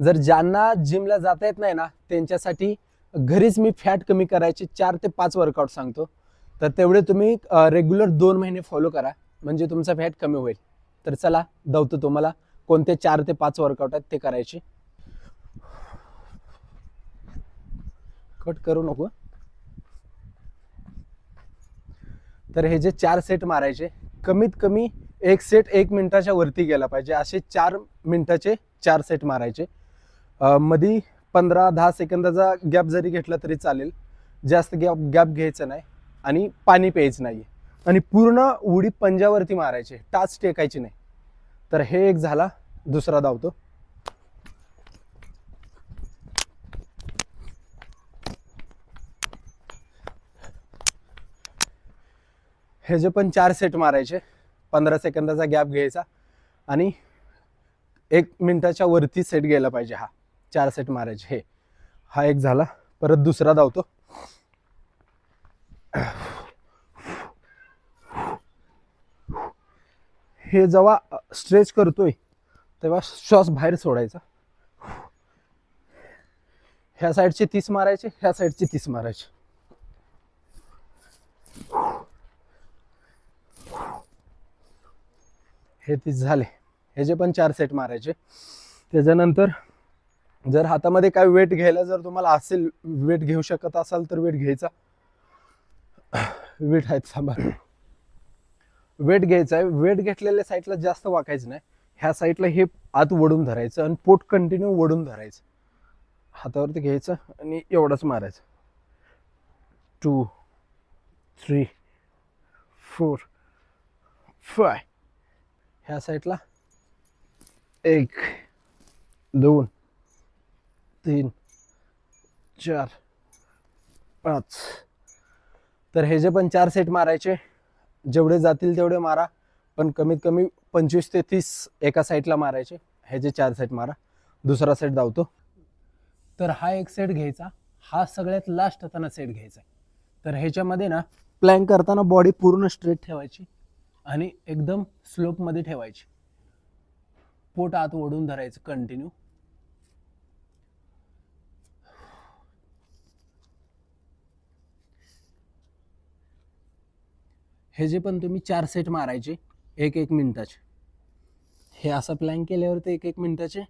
जर ज्यांना जिमला जाता येत नाही ना त्यांच्यासाठी घरीच मी फॅट कमी करायचे 4 ते 5 वर्कआउट सांगतो. तर तेवढे तुम्ही रेग्युलर 2 महिने फॉलो करा म्हणजे तुमचा फॅट कमी होईल. तर चला दावतो तुम्हाला कोणते 4 ते 5 वर्कआउट आहेत ते करायचे. कट करू नको. तर हे जे 4 सेट मारायचे कमीत कमी एक सेट 1 मिनिटाच्या वरती गेला पाहिजे. असे 4 मिनिटाचे 4 सेट मारायचे. मध्ये 15-10 सेकंदाचा गॅप जरी घेतला तरी चालेल. जास्त गॅप घ्यायचं नाही आणि पाणी प्यायचं नाही आणि पूर्ण उडी पंजावरती मारायचे, टाच टेकायची नाही. तर हे एक झाला. दुसरा धावतो. हे जे पण 4 सेट मारायचे 15 सेकंदाचा गॅप घ्यायचा आणि 1 मिनिटाच्या वरती सेट गेला पाहिजे. हा 4 सेट मारायचे. हा एक झाला. परत दुसरा धावतो. हे जेव्हा स्ट्रेच करतोय तेव्हा श्वास बाहेर सोडायचा. ह्या साईडचे 30 मारायचे, ह्या साईडचे 30 मारायचे. हे 30 झाले. हे जे पण 4 सेट मारायचे. त्याच्यानंतर जर हातामध्ये काय वेट घ्यायला जर तुम्हाला असेल, वेट घेऊ शकत असाल तर वेट घ्यायचा. वेट आहेत सांभाळ. वेट घ्यायचा आहे. वेट घेतलेल्या साईडला जास्त वाकायचं नाही. ह्या साईडला हे आत वडून धरायचं आणि पोट कंटिन्यू वडून धरायचं. हातावरती घ्यायचं आणि एवढंच मारायचं. 2 3 4 5. ह्या साईडला 1 2 3 4 5. तर हे जे पण 4 सेट मारायचे जेवढे जातील तेवढे मारा, पण कमीत कमी 25 ते 30 एका साईडला मारायचे. हे जे 4 सेट मारा. दुसरा सेट धावतो. तर हा एक सेट घ्यायचा. हा सगळ्यात लास्ट हाताना सेट घ्यायचा. तर ह्याच्यामध्ये ना प्लॅंक करताना बॉडी पूर्ण स्ट्रेट ठेवायची आणि एकदम स्लोपमध्ये ठेवायची. पोट आत ओढून धरायचं कंटिन्यू. हे जे पण तुम्ही 4 सेट मारायचे 1-1 मिनिटाचे. हे असं प्लॅंक केल्यावर ते 1-1 मिनिटाचे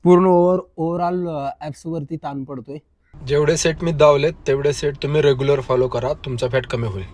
पूर्ण ओव्हरऑल ॲप्सवरती ताण पडतोय. जेवढे सेट मी धावलेत तेवढे सेट तुम्ही रेग्युलर फॉलो करा, तुमचा फॅट कमी होईल.